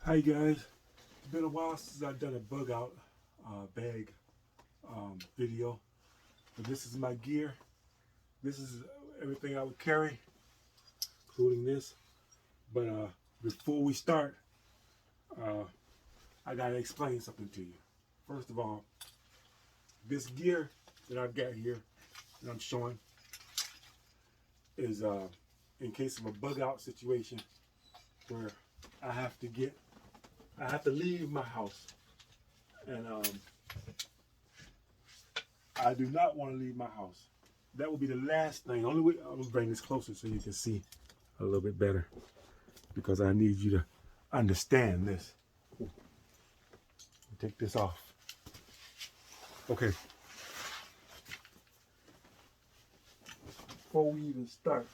Hi guys, it's been a while since I've done a bug out bag video, but this is my gear. This is everything I would carry, including this. But before we start, uh, I gotta explain something to you. First of all, this gear that I've got here that I'm showing is in case of a bug out situation where I have to get, I have to leave my house, and I do not want to leave my house. That will be the last thing. Only way I'm gonna bring this closer so you can see a little bit better, because I need you to understand this. Take this off. Okay. Before we even start,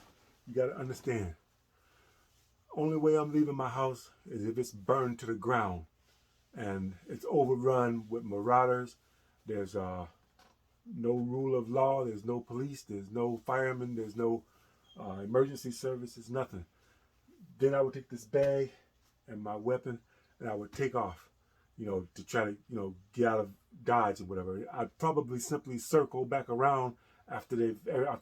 you gotta understand. Only way I'm leaving my house is if it's burned to the ground and it's overrun with marauders. There's no rule of law. There's no police. There's no firemen. There's no emergency services. Nothing. Then I would take this bag and my weapon, and I would take off. To try to get out of Dodge or whatever. I'd probably simply circle back around after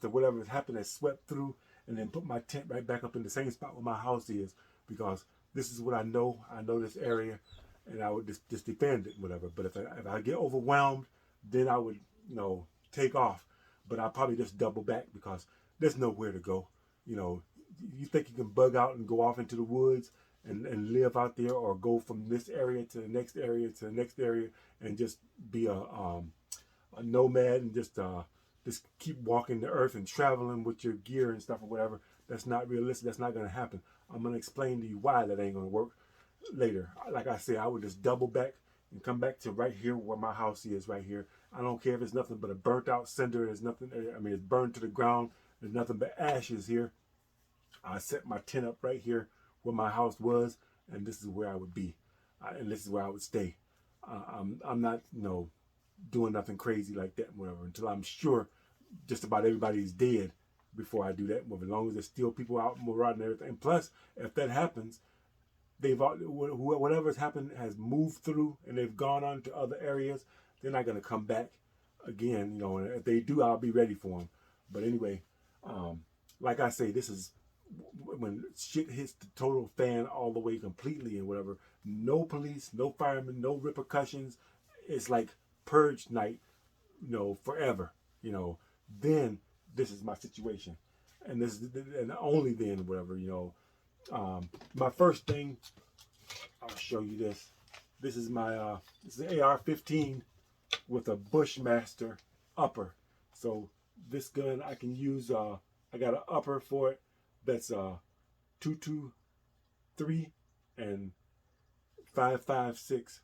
whatever has happened has swept through, and then put my tent right back up in the same spot where my house is, because this is what I know. I know this area, and I would just defend it, whatever. But if I get overwhelmed, then I would take off. But I'll probably just double back, because there's nowhere to go. You think you can bug out and go off into the woods and live out there, or go from this area to the next area to the next area, and just be a nomad, and just keep walking the earth and traveling with your gear and stuff or whatever. That's not realistic. That's not going to happen. I'm going to explain to you why that ain't going to work later. Like I say, I would just double back and come back to right here where my house is, right here. I don't care if it's nothing but a burnt out cinder. There's nothing, it's burned to the ground. There's nothing but ashes here. I set my tent up right here where my house was, and this is where I would be, and this is where I would stay. I'm not, doing nothing crazy like that, whatever, until I'm sure just about everybody is dead before I do that. As long as there's still people out marauding and everything. And plus, if that happens, whatever's happened has moved through, and they've gone on to other areas. They're not going to come back again, and if they do, I'll be ready for them. But anyway, like I say, this is when shit hits the total fan all the way completely and whatever. No police, no firemen, no repercussions. It's like purge night, forever. Then this is my situation, and only then, whatever. My first thing, I'll show you this. This is my this is an AR-15 with a Bushmaster upper. So this gun I can use. I got an upper for it. That's 223 and 556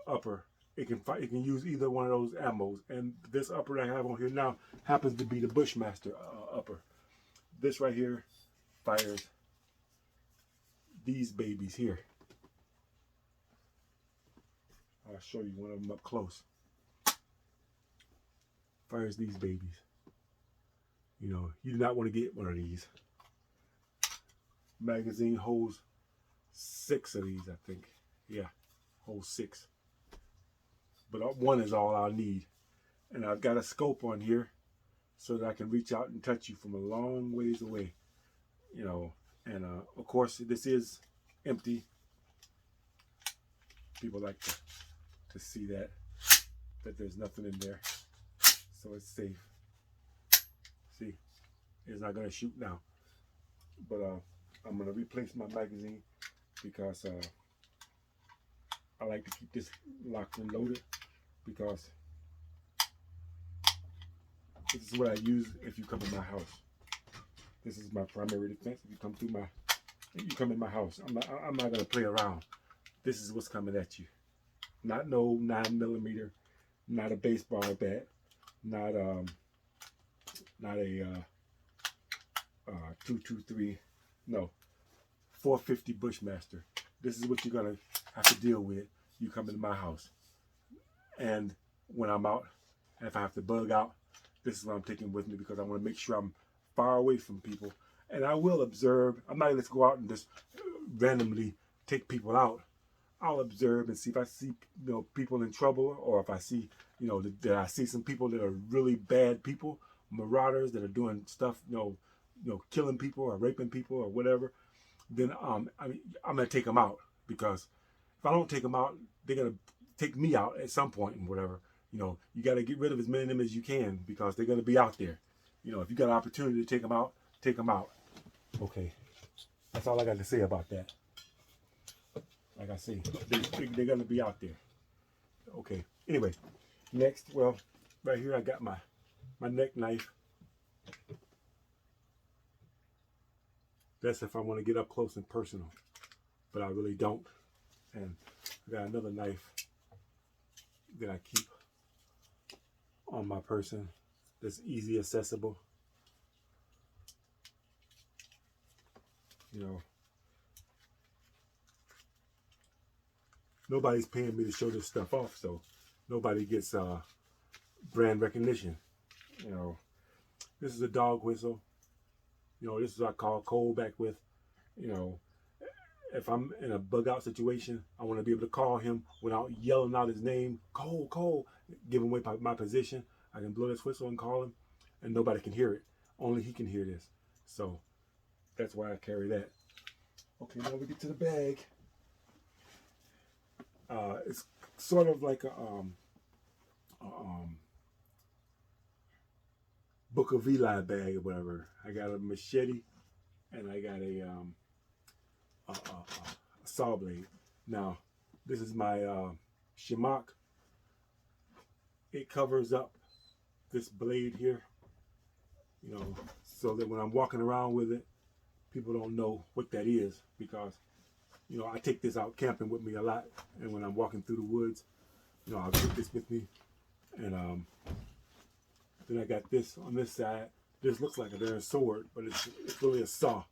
upper. It can use either one of those ammos, and this upper I have on here now happens to be the Bushmaster upper. This right here fires these babies here. I'll show you one of them up close. Fires these babies. You do not want to get one of these. Magazine holds 6 of these, I think. Yeah, holds 6. But one is all I'll need. And I've got a scope on here so that I can reach out and touch you from a long ways away. And of course, this is empty. People like to see that there's nothing in there. So it's safe. See, it's not going to shoot now. But I'm going to replace my magazine, because I like to keep this locked and loaded, because this is what I use if you come in my house. This is my primary defense. If you come in my house, I'm not going to play around. This is what's coming at you. Not no 9mm, not a baseball bat, not a 223, no, 450 Bushmaster. This is what you're gonna have to deal with. You come into my house, and when I'm out, and if I have to bug out, this is what I'm taking with me, because I want to make sure I'm far away from people. And I will observe. I'm not going to go out and just randomly take people out, I'll observe and see if I see, people in trouble, or if I see, that I see some people that are really bad people, marauders that are doing stuff, killing people or raping people or whatever. Then I'm gonna take them out, because if I don't take them out, they're gonna take me out at some point and whatever. You got to get rid of as many of them as you can, because they're gonna be out there. If you got an opportunity to take them out, take them out. Okay, that's all I got to say about that. Like I say, they're gonna be out there. Okay. Anyway, next, well, right here I got my neck knife. That's if I want to get up close and personal, but I really don't. And I got another knife that I keep on my person that's easy accessible. Nobody's paying me to show this stuff off, so nobody gets brand recognition. This is a dog whistle. This is what I call Cole back with. If I'm in a bug out situation, I want to be able to call him without yelling out his name, Cole, Cole, giving away my position. I can blow this whistle and call him, and nobody can hear it. Only he can hear this. So that's why I carry that. Okay, now we get to the bag. It's sort of like a Book of Eli bag or whatever. I got a machete and I got a saw blade. Now, this is my Shimok. It covers up this blade here, so that when I'm walking around with it, people don't know what that is, because I take this out camping with me a lot, and when I'm walking through the woods, I'll take this with me. And then I got this on this side. This looks like a darn sword, but it's really a saw.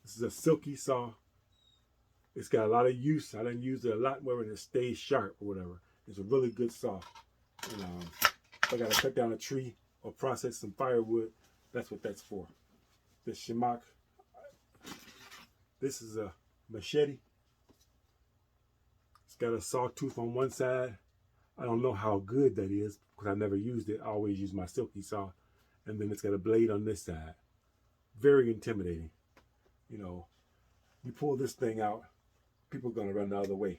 This is a silky saw. It's got a lot of use. I done used it a lot more, and it stays sharp or whatever. It's a really good saw. And if I got to cut down a tree or process some firewood, that's what that's for. This Shimok. This is a machete. It's got a sawtooth on one side. I don't know how good that is, because I've never used it. I always use my silky saw. And then it's got a blade on this side. Very intimidating. You pull this thing out, people are going to run the other way.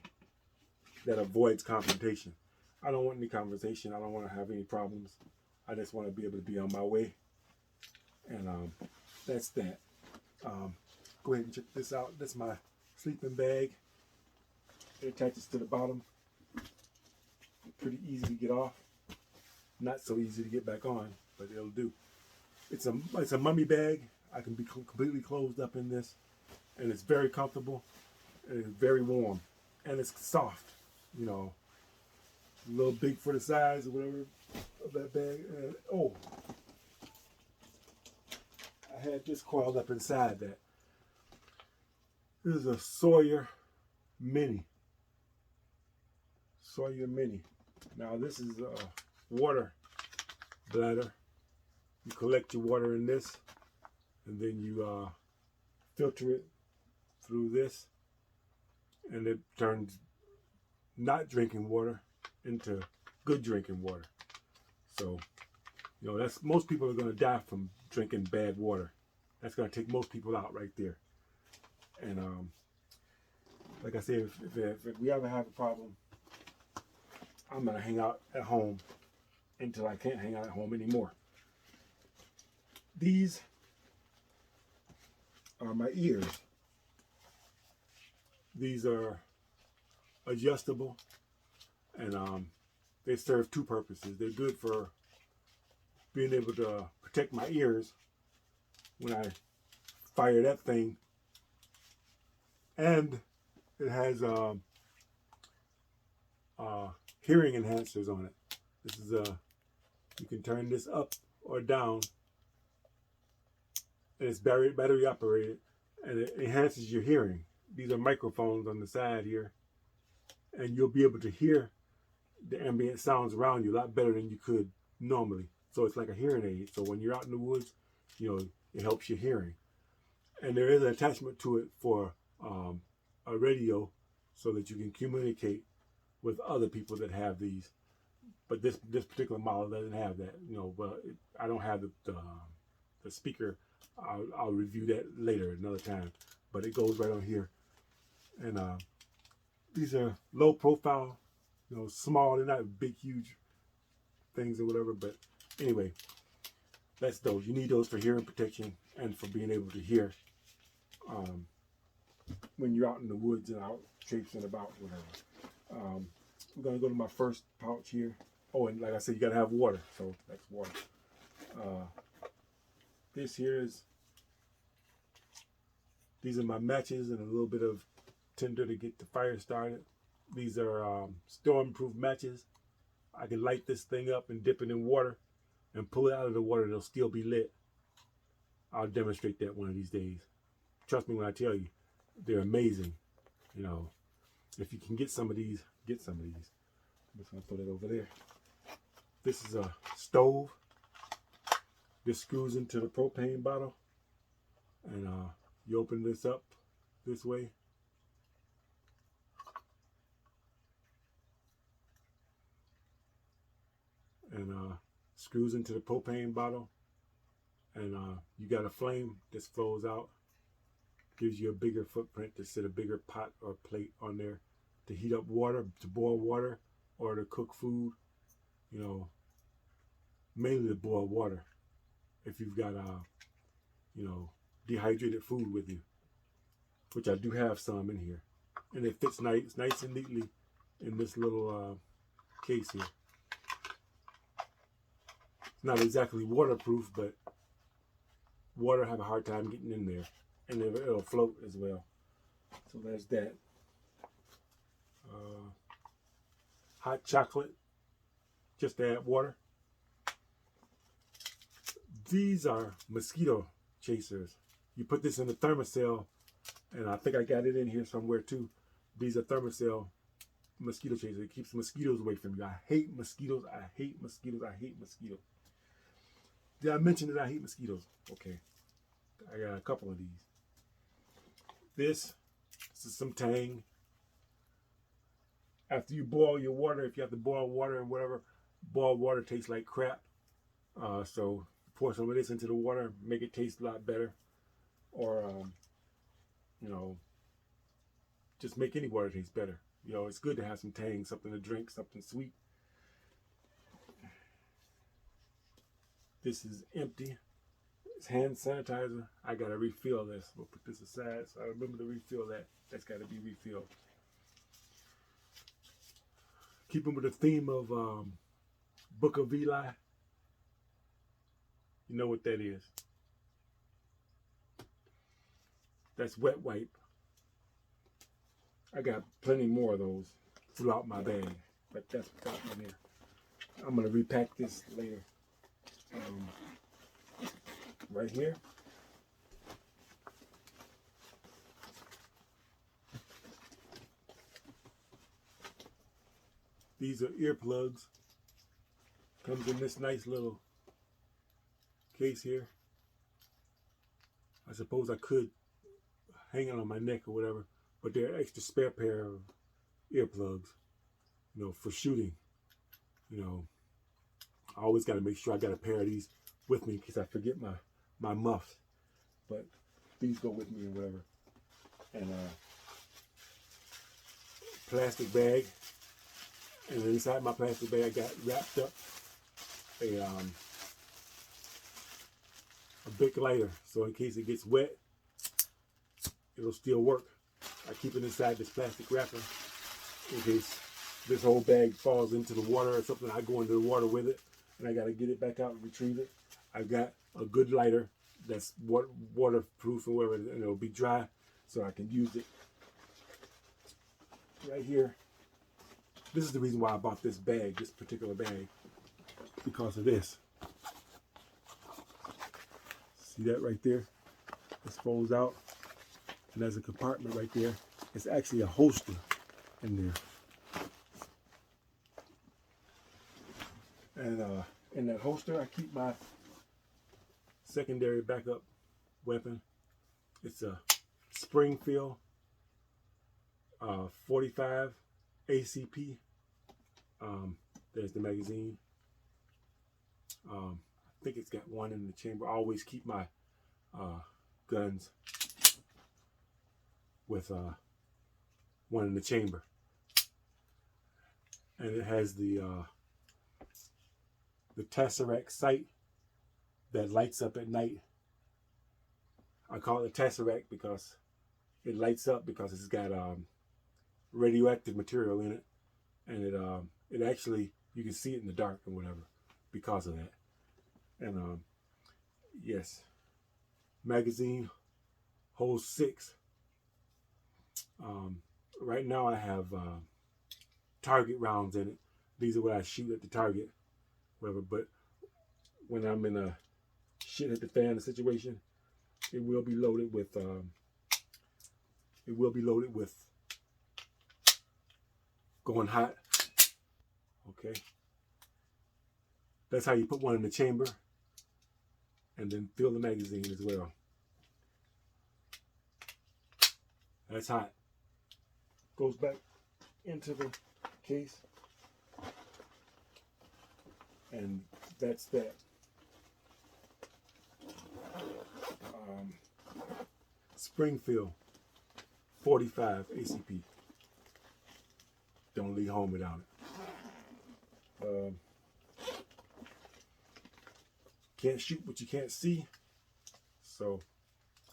That avoids confrontation. I don't want any conversation. I don't want to have any problems. I just want to be able to be on my way. And that's that. Go ahead and check this out. That's my sleeping bag. It attaches to the bottom. Pretty easy to get off. Not so easy to get back on, but it'll do. It's a mummy bag. I can be completely closed up in this, and it's very comfortable, and it's very warm, and it's soft. A little big for the size or whatever of that bag. And, I had this coiled up inside that. This is a Sawyer Mini. Sawyer Mini. Now this is a water bladder. You collect your water in this, and then you filter it through this, and it turns not drinking water into good drinking water. So, that's, most people are going to die from drinking bad water. That's going to take most people out right there. And like I said, if we ever have a problem, I'm going to hang out at home until I can't hang out at home anymore. These are my ears. These are adjustable, and they serve two purposes. They're good for being able to protect my ears when I fire that thing, and it has hearing enhancers on it. This is you can turn this up or down, and it's battery operated, and it enhances your hearing. These are microphones on the side here, and you'll be able to hear the ambient sounds around you a lot better than you could normally. So it's like a hearing aid. So when you're out in the woods, it helps your hearing. And there is an attachment to it for a radio so that you can communicate with other people that have these. But this particular model doesn't have that. You know, but I don't have the speaker. I'll review that later another time. But it goes right on here, and these are low profile, you know, small. They're not big, huge things or whatever. But anyway, that's those. You need those for hearing protection and for being able to hear when you're out in the woods and out traipsing about, whatever. I'm gonna go to my first pouch here. Oh, and like I said, you gotta have water. So that's water. This here is. These are my matches and a little bit of tinder to get the fire started. These are storm-proof matches. I can light this thing up and dip it in water and pull it out of the water. It'll still be lit. I'll demonstrate that one of these days. Trust me when I tell you, they're amazing. You know, if you can get some of these, get some of these. I'm just gonna throw that over there. This is a stove. This screws into the propane bottle, and you open this up this way. And screws into the propane bottle. And you got a flame that flows out. Gives you a bigger footprint to set a bigger pot or plate on there to heat up water, to boil water, or to cook food. You know, mainly to boil water. If you've got, you know, dehydrated food with you, which I do have some in here, and it fits nice and neatly in this little case here. It's not exactly waterproof, but water have a hard time getting in there, and it'll float as well. So there's that. Hot chocolate, just to add water. These are mosquito chasers. You put this in the thermocell, and I think I got it in here somewhere too. These are thermocell mosquito chasers. It keeps mosquitoes away from you. I hate mosquitoes. I hate mosquitoes. I hate mosquitoes. Did I mention that I hate mosquitoes? Okay. I got a couple of these. This is some Tang. After you boil your water, if you have to boil water and whatever, boiled water tastes like crap. So pour some of this into the water, make it taste a lot better. Or, you know, just make any water taste better. You know, it's good to have some Tang, something to drink, something sweet. This is empty. It's hand sanitizer. I gotta refill this. We'll put this aside so I remember to refill that. That's gotta be refilled. Keeping with the theme of Book of Eli. You know what that is. That's wet wipe. I got plenty more of those throughout my bag, but that's what's out in there. I'm gonna repack this later. Right here. These are earplugs. Comes in this nice little case here. I suppose I could hang it on my neck or whatever, but they're an extra spare pair of earplugs, you know, for shooting. You know, I always got to make sure I got a pair of these with me in case I forget my muffs. But these go with me and whatever. And plastic bag. And inside my plastic bag, I got wrapped up a big lighter. So in case it gets wet, it'll still work. I keep it inside this plastic wrapper in case this whole bag falls into the water or something. I go into the water with it, and I got to get it back out and retrieve it. I've got a good lighter that's waterproof and whatever, and it'll be dry, so I can use it. Right here. This is the reason why I bought this bag, this particular bag, because of this. See that right there? This folds out, and there's a compartment right there. It's actually a holster in there. And in that holster, I keep my secondary backup weapon. It's a Springfield 45 ACP. There's the magazine. I think it's got one in the chamber. I always keep my guns with one in the chamber, and it has the tesseract sight that lights up at night. I call it a tesseract because it lights up because it's got radioactive material in it, and it actually, you can see it in the dark and whatever because of that. And yes, magazine holds 6. Right now I have target rounds in it. These are what I shoot at the target, whatever. But when I'm in a shit hit the fan situation, it will be loaded with going hot. Okay, that's how you put one in the chamber, and then fill the magazine as well. That's hot. Goes back into the case, and that's that. Springfield 45 ACP. Don't leave home without it. Can't shoot what you can't see, so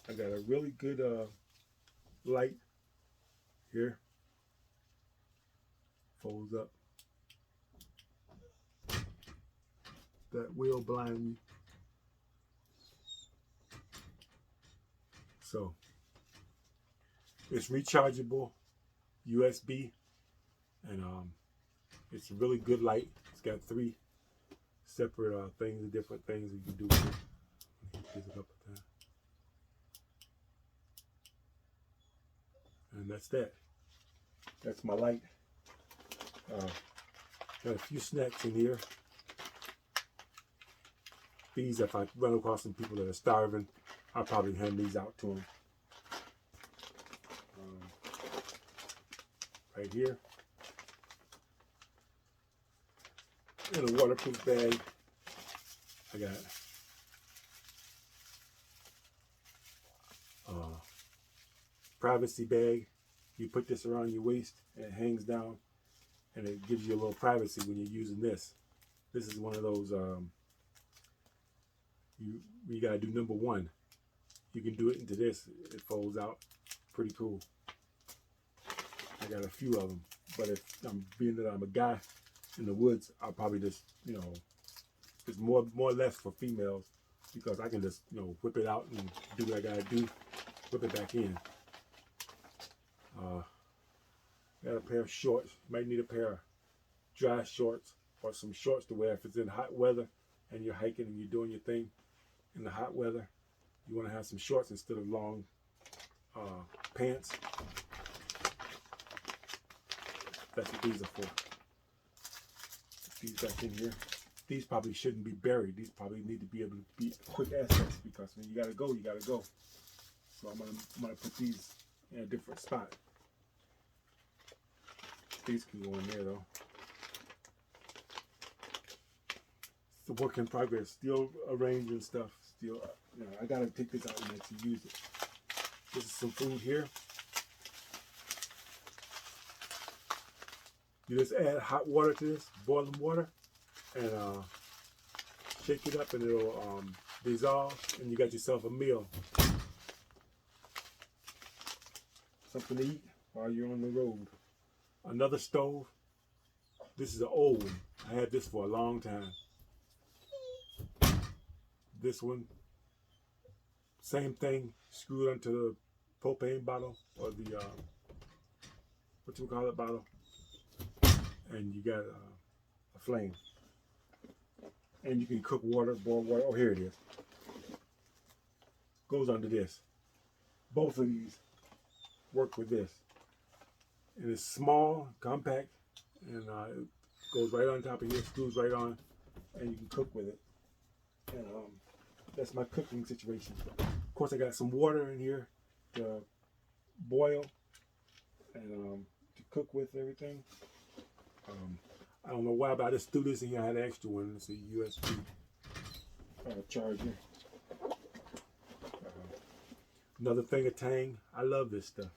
I got a really good light here. Folds up. That will blind you. So it's rechargeable USB, and it's a really good light. It's got 3 separate things, different things you can do with it. Use it up with that. And that's that. That's my light. Got a few snacks in here. These, if I run across some people that are starving, I'll probably hand these out to them. Right here. In a waterproof bag, I got privacy bag. You put this around your waist and it hangs down, and it gives you a little privacy when you're using this. This is one of those you gotta do number 1. You can do it into this. It folds out. Pretty cool. I got a few of them, but if I'm being that I'm a guy in the woods, I'll probably just, it's more or less for females, because I can just, whip it out and do what I gotta do, whip it back in. Got a pair of shorts. Might need a pair of dry shorts or some shorts to wear if it's in hot weather and you're hiking and you're doing your thing in the hot weather. You want to have some shorts instead of long pants. That's what these are for. Put these back in here. These probably shouldn't be buried. These probably need to be able to be quick access, because when you gotta go, you gotta go. So I'm gonna put these in a different spot. These can go in there though. It's a work in progress. Still arranging stuff. Still, I gotta take this out and actually use it. This is some food here. You just add hot water to this, boiling water, and shake it up, and it'll dissolve, and you got yourself a meal. Something to eat while you're on the road. Another stove. This is an old one. I had this for a long time. This one, same thing, screwed onto the propane bottle, or the bottle, and you got a flame. And you can cook water, boil water. Oh, here it is. Goes under this. Both of these work with this. And it's small, compact, and it goes right on top of here, screws right on, and you can cook with it. And that's my cooking situation. Of course, I got some water in here to boil and to cook with everything. I don't know why, but I just threw this in here. I had an extra one. It's a USB charger. Another thing of Tang. I love this stuff.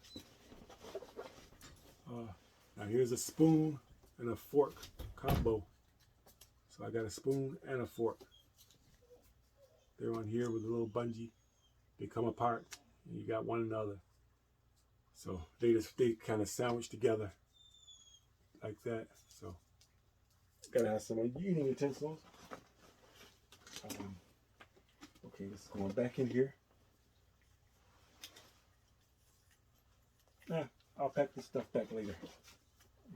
Now here's a spoon and a fork combo. So I got a spoon and a fork. They're on here with a little bungee. They come apart, and you got one another. So they kind of sandwich together like that. So gotta have some eating utensils. Okay, this is going back in here. I'll pack this stuff back later.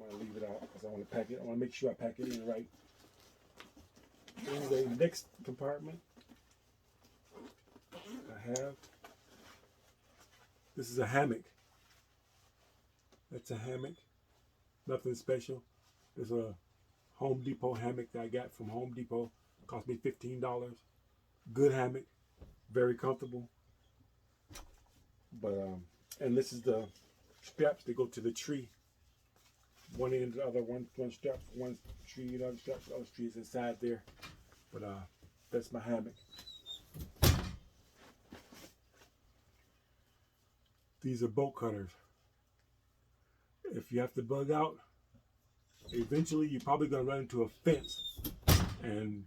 I'm gonna leave it out because I want to pack it. I want to make sure I pack it in right. Anyway, next compartment I have. This is a hammock. That's a hammock. Nothing special. There's a Home Depot hammock that I got from Home Depot. Cost me $15. Good hammock. Very comfortable. But and this is the straps that go to the tree. One end, the other one strap, one tree, the other strap, the other tree is inside there. But that's my hammock. These are bolt cutters. If you have to bug out, eventually you're probably going to run into a fence. And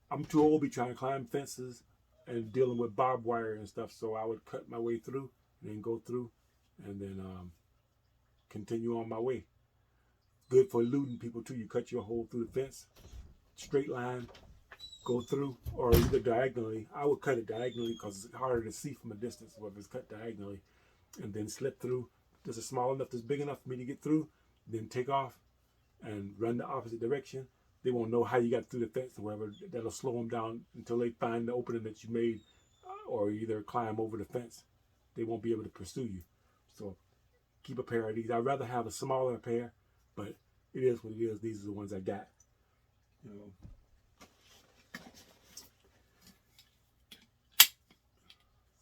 I'm too old to be trying to climb fences and dealing with barbed wire and stuff. So I would cut my way through and then go through and then continue on my way. Good for eluding people too. You cut your hole through the fence, straight line, go through, or either diagonally. I would cut it diagonally because it's harder to see from a distance whether it's cut diagonally, and then slip through. This is small enough, that's big enough for me to get through, then take off and run the opposite direction. They won't know how you got through the fence or whatever. That'll slow them down until they find the opening that you made, or either climb over the fence. They won't be able to pursue you. So keep a pair of these. I'd rather have a smaller pair, but it is what it is. These are the ones I got. You know,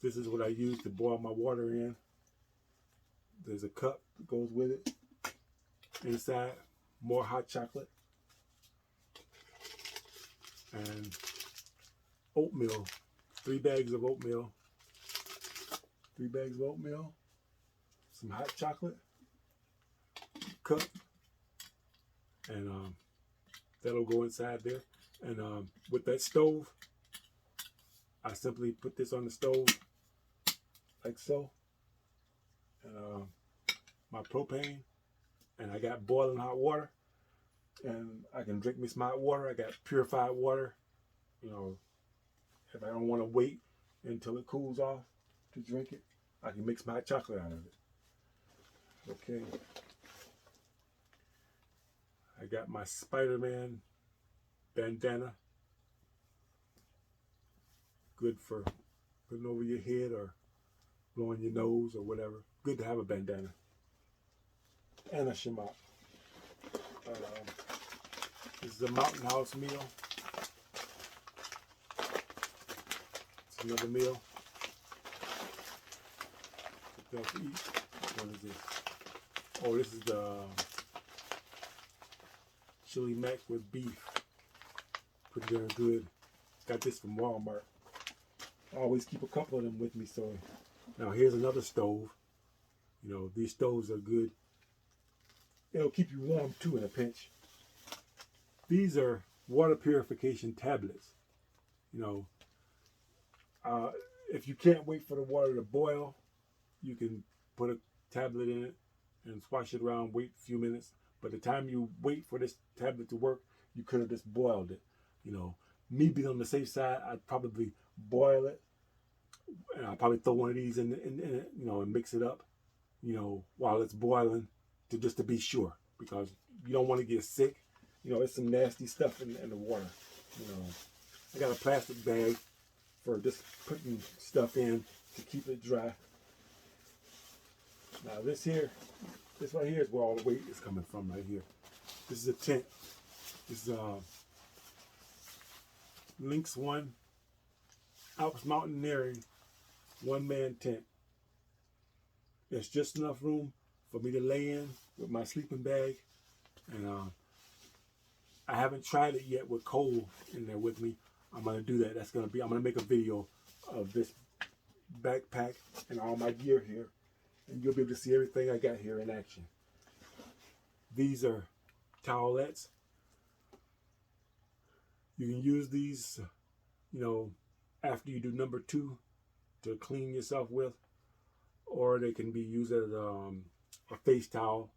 this is what I use to boil my water in. There's a cup that goes with it. Inside, more hot chocolate and oatmeal. 3 bags of oatmeal. 3 bags of oatmeal. Some hot chocolate. Cup. And that'll go inside there. And with that stove, I simply put this on the stove like so. And my propane, and I got boiling hot water, and I can drink me some hot water. I got purified water. You know, if I don't want to wait until it cools off to drink it, I can mix my hot chocolate out of it. Okay. I got my Spider-Man bandana. Good for putting over your head or blowing your nose or whatever. Good to have a bandana. And a shimok. This is a Mountain House meal. It's another meal. What else to eat? What is this? Oh, this is the chili mac with beef. Pretty darn good. Got this from Walmart. I always keep a couple of them with me. So now here's another stove. You know, these stoves are good. It'll keep you warm too in a pinch. These are water purification tablets. You know, if you can't wait for the water to boil, you can put a tablet in it and swash it around, wait a few minutes. But the time you wait for this tablet to work, you could have just boiled it. You know, me being on the safe side, I'd probably boil it. And I'll probably throw one of these in it, you know, and mix it up, you know, while it's boiling, just to be sure, because you don't want to get sick. You know, there's some nasty stuff in the water. You know, I got a plastic bag for just putting stuff in to keep it dry. Now this right here is where all the weight is coming from right here. This is a tent. This is Lynx 1 Alps Mountaineering 1-man tent. There's just enough room for me to lay in with my sleeping bag. And I haven't tried it yet with Cole in there with me. I'm gonna do that. I'm gonna make a video of this backpack and all my gear here, and you'll be able to see everything I got here in action. These are towelettes. You can use these, after you do number 2 to clean yourself with, or they can be used as a face towel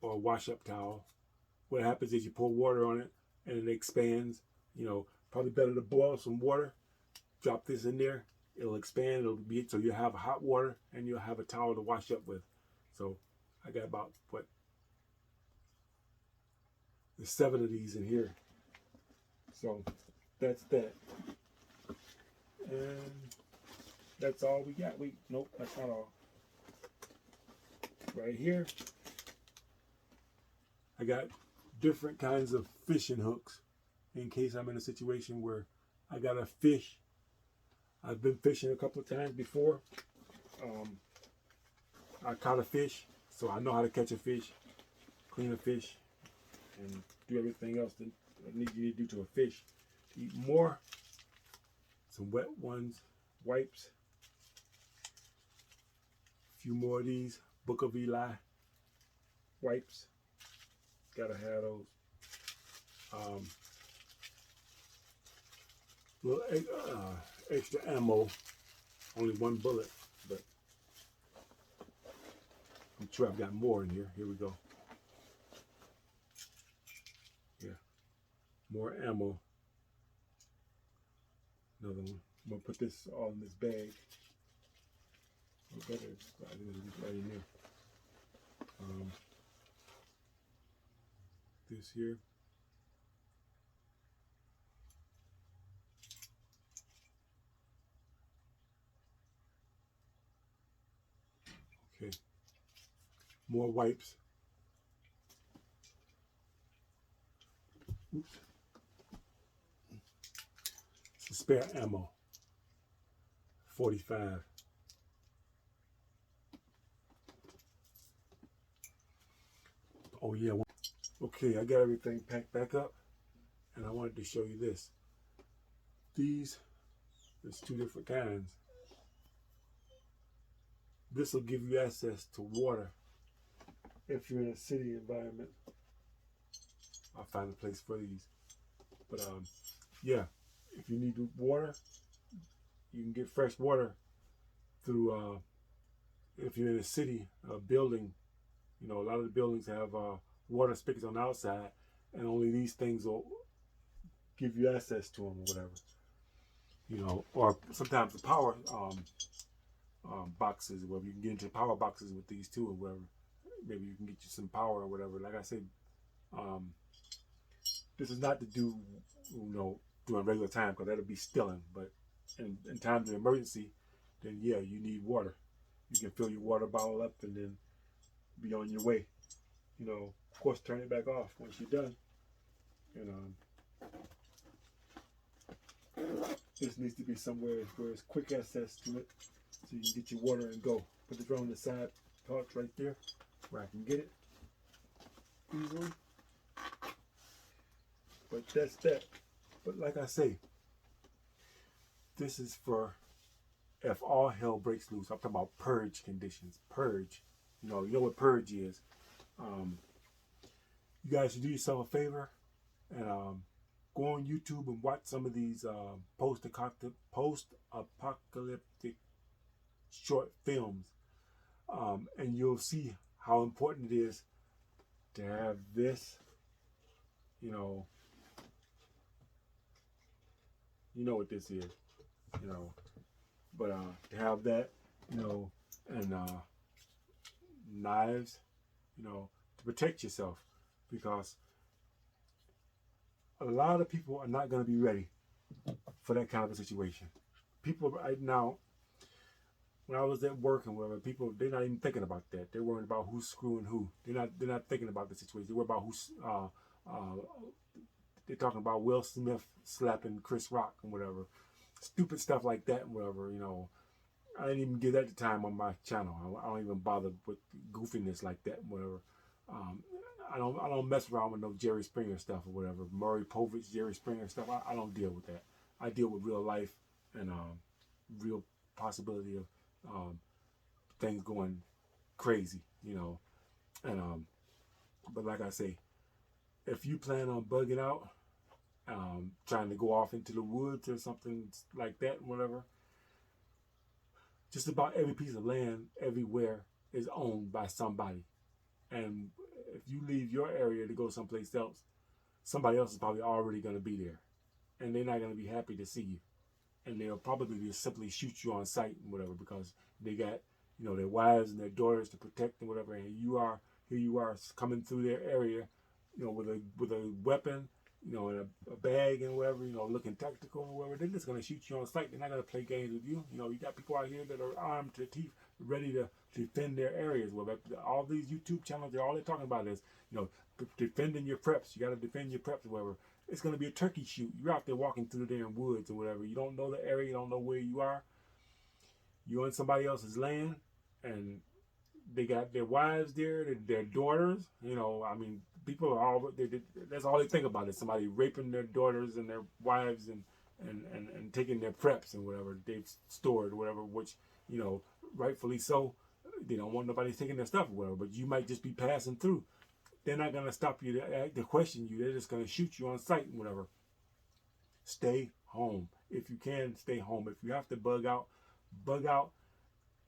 or a wash-up towel. What happens is you pour water on it and it expands. Probably better to boil some water, drop this in there, it'll expand, so you'll have hot water and you'll have a towel to wash up with. So I got about, there's 7 of these in here. So that's that. And that's all we got. Nope, that's not all. Right here, I got different kinds of fishing hooks in case I'm in a situation where I got a fish. I've been fishing a couple of times before. I caught a fish, so I know how to catch a fish, clean a fish, and do everything else that you need to do to a fish. To eat more, some wet ones, wipes, a few more of these Book of Eli wipes. Gotta have those. Little extra ammo, only 1 bullet, but I'm sure I've got more in here. Here we go. Yeah, more ammo. Another one. I'm gonna put this all in this bag. Better, right in there. This here. Okay. More wipes. Oops. Some spare ammo. 45. Oh yeah. Okay, I got everything packed back up, and I wanted to show you this. There's 2 different kinds. This will give you access to water if you're in a city environment. I'll find a place for these. But yeah, if you need water, you can get fresh water through, if you're in a city, a building, a lot of the buildings have water spigots on the outside, and only these things will give you access to them or whatever. Or sometimes the power boxes, where you can get into power boxes with these too, or whatever. Maybe you can get you some power or whatever. Like I said, this is not to do, during regular time, because that'll be stealing. But in times of emergency, then yeah, you need water. You can fill your water bottle up and then be on your way. Of course, turn it back off once you're done. And this needs to be somewhere where there's quick access to it, so you can get your water and go. Put the drum on the side pouch right there, where I can get it easily. But that's that. But like I say, this is for if all hell breaks loose. I'm talking about purge conditions. Purge. You know what purge is. You guys should do yourself a favor and go on YouTube and watch some of these post-apocalyptic short films, and you'll see how important it is to have this. You know what this is. But to have that, and knives, to protect yourself, because a lot of people are not going to be ready for that kind of a situation. People right now, when I was at work and whatever, they're not even thinking about that. They're worrying about who's screwing who. They're not thinking about the situation. They're worried about who's they're talking about Will Smith slapping Chris Rock and whatever, stupid stuff like that and whatever. I didn't even give that the time on my channel. I don't even bother with goofiness like that, whatever. Um, I don't mess around with no Jerry Springer stuff or whatever. Maury Povich, Jerry Springer stuff. I don't deal with that. I deal with real life and real possibility of things going crazy, you know. And but like I say, if you plan on bugging out, trying to go off into the woods or something like that, whatever, just about every piece of land everywhere is owned by somebody. And if you leave your area to go someplace else, somebody else is probably already going to be there. And they're not going to be happy to see you. And they'll probably just simply shoot you on sight and whatever, because they got, you know, their wives and their daughters to protect and whatever. And here you are coming through their area, you know, with a weapon, you know, in a bag and whatever, you know, looking tactical or whatever. They're just going to shoot you on sight. They're not going to play games with you. You know, you got people out here that are armed to the teeth, ready to defend their areas. Well, all these YouTube channels, all they're talking about is, you know, defending your preps. You got to defend your preps or whatever. It's going to be a turkey shoot. You're out there walking through the damn woods or whatever. You don't know the area. You don't know where you are. You're on somebody else's land, and they got their wives there, their daughters. You know, I mean, people are all, that's all they think about is somebody raping their daughters and their wives and taking their preps and whatever they've stored or whatever, which, you know, rightfully so. They don't want nobody taking their stuff or whatever, but you might just be passing through. They're not going to stop you to question you. They're just going to shoot you on sight and whatever. Stay home. If you can, stay home. If you have to bug out,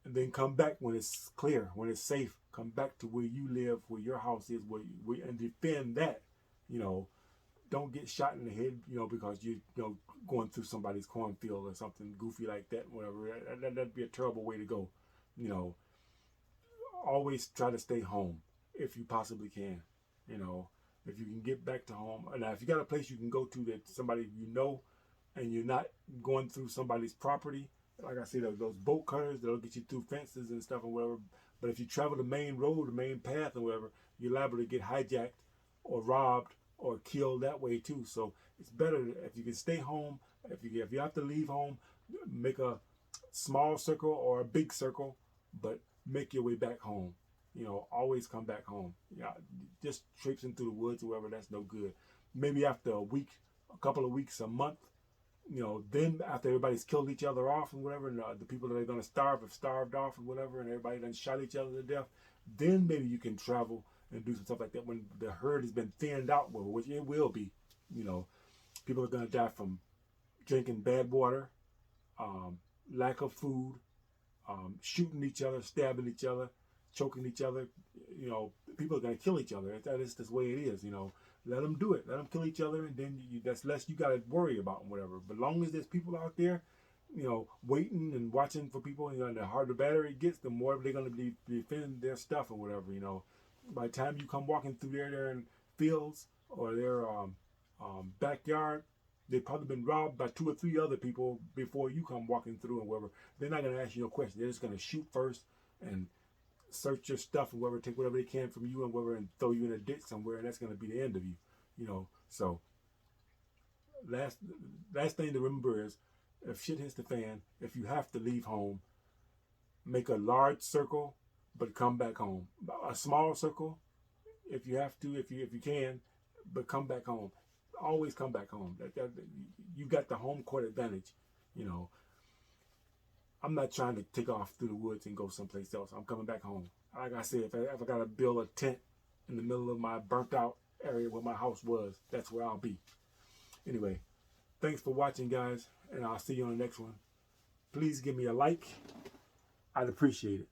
and then come back when it's clear, when it's safe. Come back to where you live, where your house is, and defend that. You know, don't get shot in the head, you know, because you know, going through somebody's cornfield or something goofy like that, whatever. That'd be a terrible way to go. You know, always try to stay home if you possibly can. You know, if you can get back to home. Now, if you got a place you can go to that somebody you know, and you're not going through somebody's property, like I said, those boat cutters, they'll get you through fences and stuff and whatever. But if you travel the main road, the main path and whatever, you're liable to get hijacked or robbed or killed that way too. So it's better if you can stay home. If you have to leave home, make a small circle or a big circle, but make your way back home. You know, always come back home. Yeah, just traipsing through the woods or whatever, that's no good. Maybe after a week, a couple of weeks, a month, you know, then after everybody's killed each other off and whatever, and the people that are going to starve have starved off and whatever, and everybody done shot each other to death, then maybe you can travel and do some stuff like that when the herd has been thinned out, which it will be. You know, people are going to die from drinking bad water, lack of food, shooting each other, stabbing each other, choking each other. You know, people are going to kill each other. That is the way it is, you know. Let them do it. Let them kill each other, and then that's less you got to worry about and whatever. But long as there's people out there, you know, waiting and watching for people, you know, and the harder the battery it gets, the more they're going to be defending their stuff or whatever, you know. By the time you come walking through their fields or their backyard, they've probably been robbed by 2 or 3 other people before you come walking through and whatever. They're not going to ask you no questions. They're just going to shoot first and search your stuff and whatever, take whatever they can from you and whatever, and throw you in a ditch somewhere, and that's going to be the end of you, you know. So last thing to remember is, if shit hits the fan, if you have to leave home, make a large circle, but come back home. A small circle, if you have to, if you can, but come back home. Always come back home. You got the home court advantage, you know. I'm not trying to take off through the woods and go someplace else. I'm coming back home. Like I said, if I got to build a tent in the middle of my burnt out area where my house was, that's where I'll be. Anyway, thanks for watching, guys, and I'll see you on the next one. Please give me a like. I'd appreciate it.